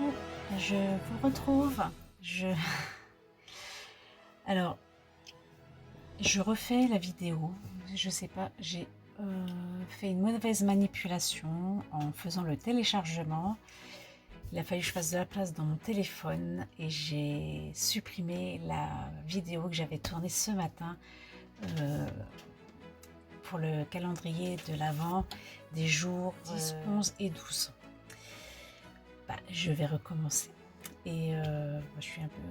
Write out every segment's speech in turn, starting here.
coucou, je vous retrouve. Alors, je refais la vidéo. Je sais pas, j'ai fait une mauvaise manipulation en faisant le téléchargement. Il a fallu que je fasse de la place dans mon téléphone et j'ai supprimé la vidéo que j'avais tournée ce matin pour le calendrier de l'Avent des jours 10, 11 et 12. Je vais recommencer. Et je suis un peu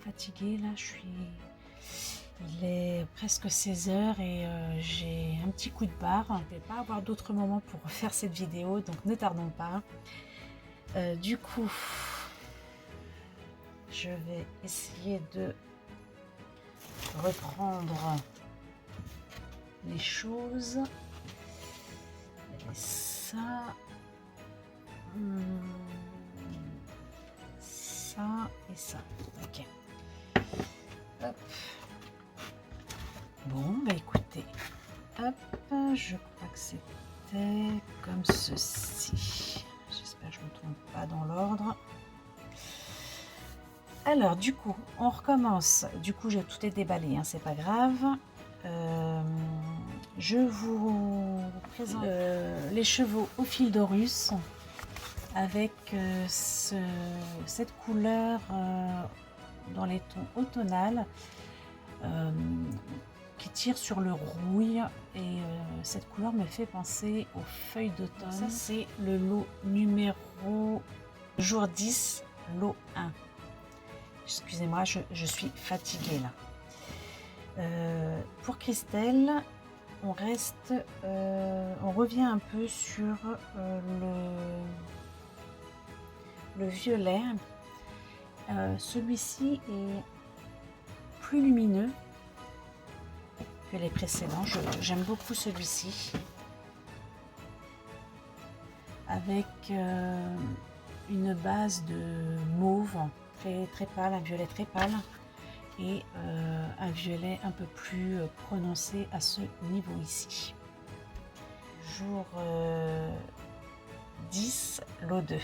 fatiguée là, il est presque 16 h et j'ai un petit coup de barre. Je ne vais pas avoir d'autres moments pour refaire cette vidéo, donc ne tardons pas. Du coup, je vais essayer de reprendre les choses. Il y avait ça. Ça et ça. Ok. Hop. Bon, bah écoutez. Hop, je crois que c'était comme ceci. J'espère que je ne me trompe pas dans l'ordre. Alors, du coup, on recommence. Du coup, j'ai tout est déballé, hein, c'est pas grave. Je vous présente les chevaux au fil d'Horus avec cette couleur dans les tons automnales qui tire sur le rouille et cette couleur me fait penser aux feuilles d'automne. Ça c'est le lot numéro jour 10, lot 1. Excusez-moi, je suis fatiguée là. Pour Christelle, on revient un peu sur le violet. Celui-ci est plus lumineux que les précédents. J'aime beaucoup celui-ci. Avec une base de mauve très pâle, un violet très pâle. Et un violet un peu plus prononcé à ce niveau ici. Jour 10, lot 2.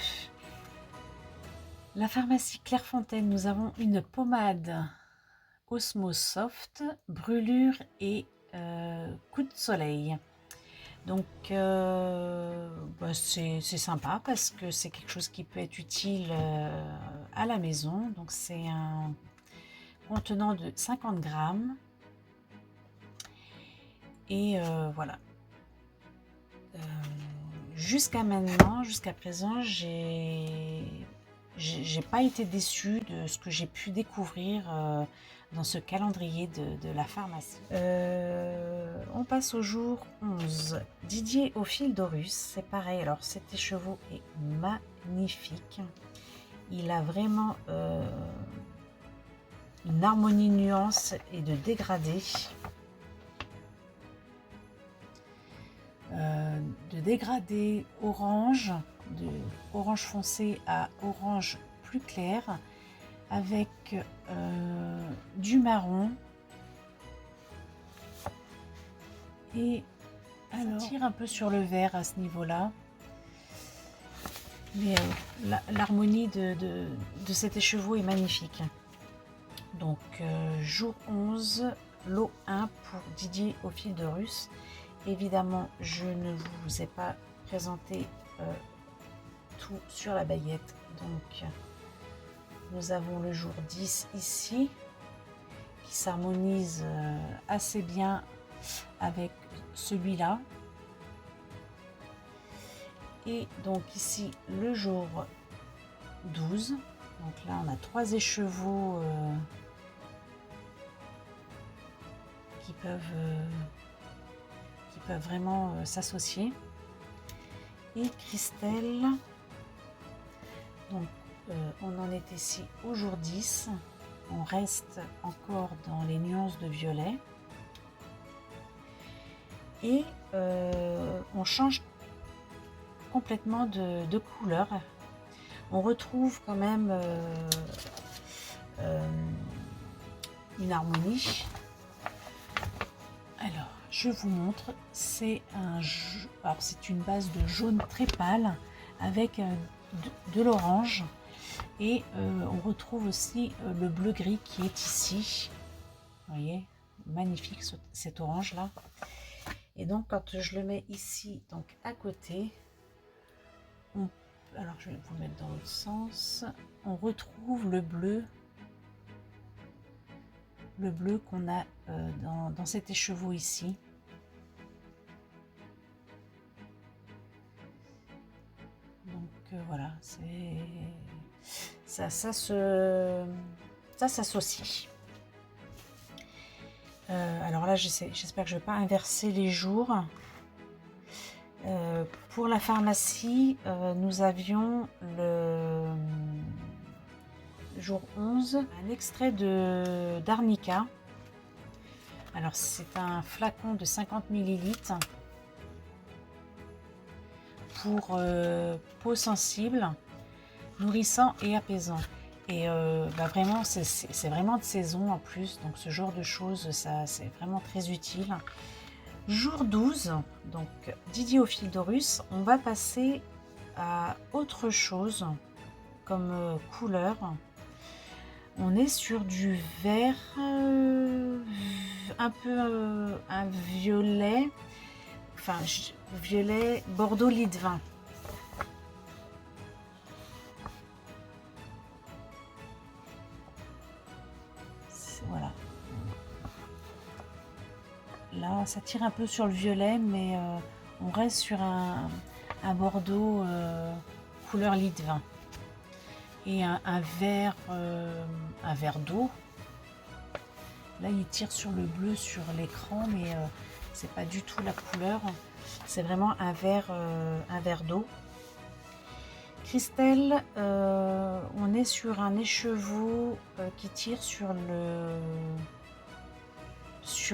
La pharmacie Clairefontaine, nous avons une pommade Osmo Soft, brûlure et coup de soleil. Donc c'est sympa parce que c'est quelque chose qui peut être utile à la maison. Donc c'est un contenant de 50 grammes. Et voilà. Jusqu'à maintenant, jusqu'à présent, j'ai pas été déçue de ce que j'ai pu découvrir dans ce calendrier de la pharmacie. On passe au jour 11. Didier au fil d'Horus, c'est pareil. Alors cet écheveau est magnifique. Il a vraiment une harmonie nuance et de dégradé. De dégradé orange, de orange foncé à orange plus clair, avec du marron. Et alors, ça tire un peu sur le vert à ce niveau-là. Mais l'harmonie de cet écheveau est magnifique. Donc, jour 11, lot 1 pour Didier au fil d'Horus. Évidemment, je ne vous ai pas présenté tout sur la baguette. Donc, nous avons le jour 10 ici, qui s'harmonise assez bien avec celui-là. Et donc ici, le jour 12. Donc là, on a 3 écheveaux qui peuvent vraiment s'associer. Et Christelle, donc on en est ici au jour 10. On reste encore dans les nuances de violet. Et on change complètement de couleur. On retrouve quand même une harmonie. Alors, je vous montre, c'est une base de jaune très pâle avec de l'orange. Et on retrouve aussi le bleu gris qui est ici. Vous voyez, magnifique cet orange là. Et donc quand je le mets ici, donc à côté, alors je vais vous le mettre dans l'autre sens, on retrouve le bleu qu'on a dans cet écheveau ici. Donc voilà, ça s'associe. Alors là, j'espère que je ne vais pas inverser les jours. Pour la pharmacie, nous avions le jour 11 un extrait d'arnica. Alors c'est un flacon de 50 ml pour peau sensible, nourrissant et apaisant. Et vraiment, c'est vraiment de saison en plus, donc ce genre de choses, ça c'est vraiment très utile. Jour 12, donc Didiophilodorus, on va passer à autre chose comme couleur. On est sur du vert, un peu un violet, enfin violet Bordeaux lit de vin. Voilà. Là, ça tire un peu sur le violet, mais on reste sur un Bordeaux couleur lit de vin. Et un verre d'eau. Là, il tire sur le bleu sur l'écran, mais c'est pas du tout la couleur. C'est vraiment un verre d'eau. Christelle, on est sur un écheveau qui tire sur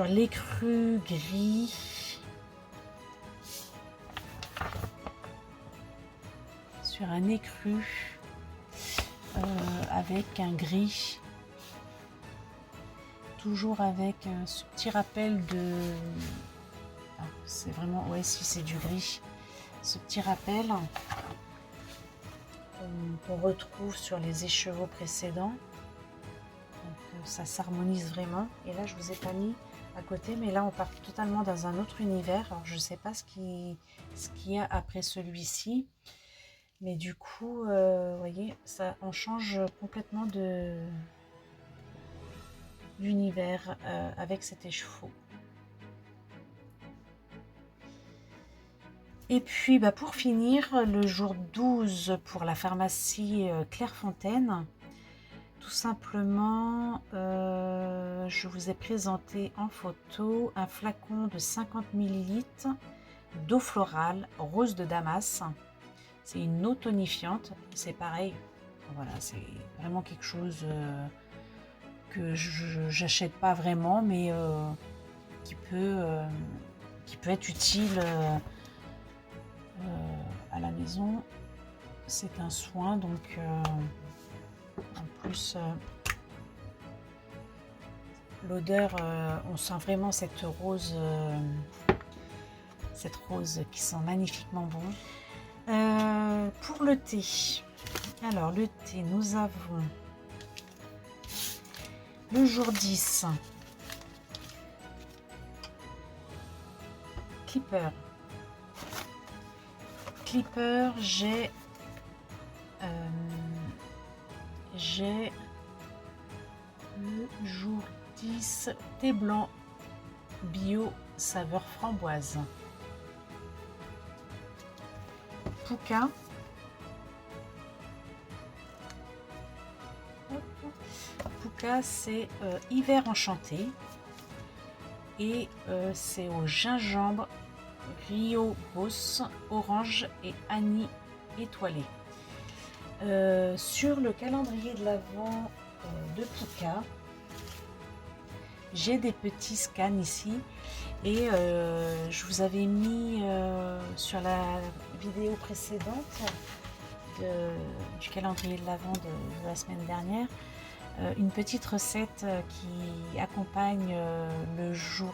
l'écru gris. Sur un écru avec un gris. Toujours avec ce petit rappel de... Ah, c'est vraiment... Ouais, si c'est du gris. Ce petit rappel qu'on retrouve sur les échevaux précédents. Donc ça s'harmonise vraiment. Et là, je vous ai pas mis à côté, mais là, on part totalement dans un autre univers. Alors, je ne sais pas ce qu'il y a après celui-ci. Mais du coup, vous voyez, ça, on change complètement d'univers avec cet écheveau. Et puis pour finir, le jour 12 pour la pharmacie Clairefontaine, tout simplement, je vous ai présenté en photo un flacon de 50 ml d'eau florale rose de Damas. C'est une eau tonifiante, c'est pareil, voilà, c'est vraiment quelque chose que j'achète pas vraiment, mais qui peut être utile à la maison. C'est un soin, donc en plus l'odeur, on sent vraiment cette rose qui sent magnifiquement bon. Pour le thé, alors le thé, nous avons le jour 10 Clipper, j'ai le jour 10 thé blanc bio saveur framboise. Pouka, c'est hiver enchanté et c'est au gingembre, Rio Boss, orange et anis étoilé. Sur le calendrier de l'Avent de Pouka, j'ai des petits scans ici et je vous avais mis sur la vidéo précédente du calendrier de l'Avent de la semaine dernière une petite recette qui accompagne le jour,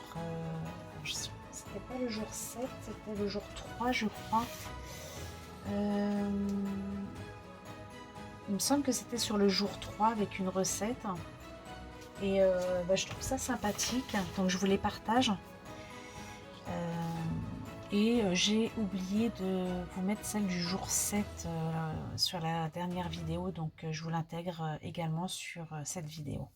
c'était pas le jour 7, c'était le jour 3 je crois. me semble que c'était sur le jour 3 avec une recette. Et je trouve ça sympathique, donc je vous les partage. J'ai oublié de vous mettre celle du jour 7 sur la dernière vidéo, donc je vous l'intègre également sur cette vidéo.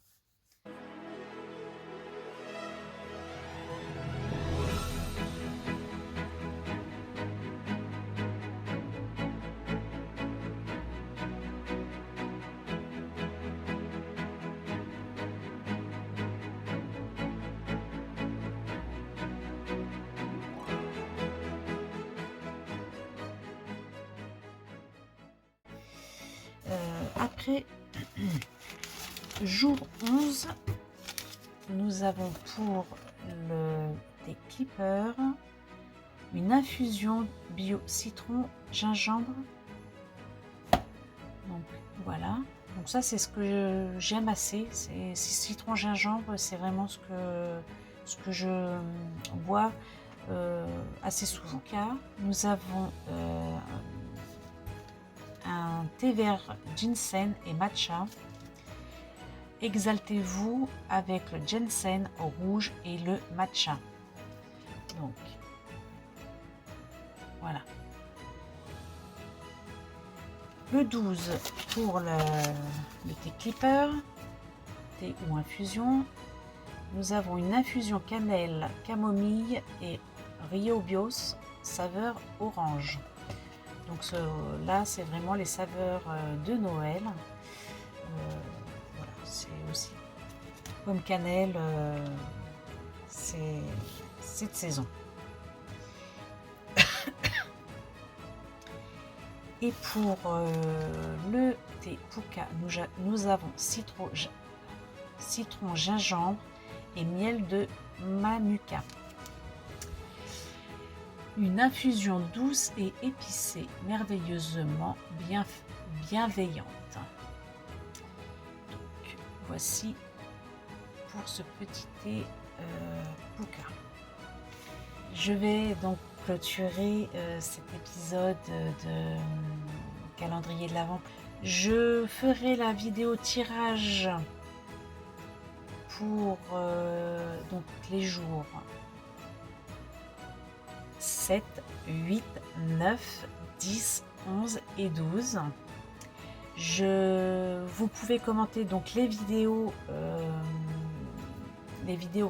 Après, jour 11, nous avons pour le thé clipper une infusion bio citron gingembre. Donc voilà, donc ça c'est ce que j'aime assez, c'est citron gingembre, c'est vraiment ce que je bois assez souvent. Nous avons un thé vert ginseng et matcha. Exaltez-vous avec le ginseng au rouge et le matcha. Donc voilà. Le 12 pour le thé clipper, thé ou infusion. Nous avons une infusion cannelle, camomille et riobios, saveur orange. Donc là, c'est vraiment les saveurs de Noël. Voilà, c'est aussi pomme cannelle, c'est de saison. Et pour le thé puka, nous avons citron, gingembre et miel de manuka. Une infusion douce et épicée, merveilleusement bienveillante. Donc, voici pour ce petit thé puka. Je vais donc clôturer cet épisode de calendrier de l'Avent. Je ferai la vidéo tirage pour donc les jours 7, 8, 9, 10, 11 et 12. Vous pouvez commenter donc les vidéos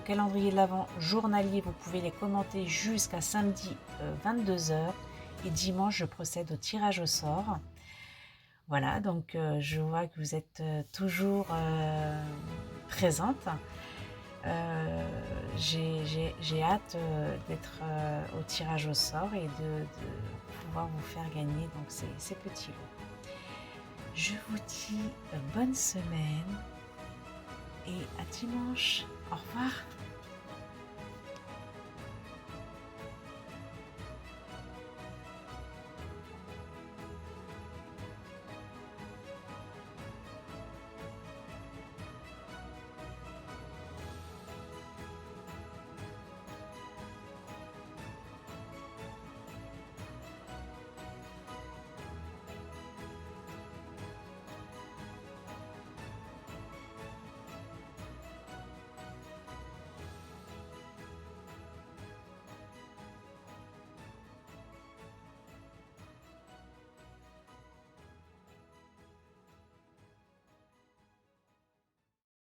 calendrier de l'Avent journalier, vous pouvez les commenter jusqu'à samedi 22h et dimanche je procède au tirage au sort. Voilà, donc je vois que vous êtes toujours présente. J'ai hâte d'être au tirage au sort et de pouvoir vous faire gagner donc ces petits lots. Je vous dis bonne semaine et à dimanche. Au revoir.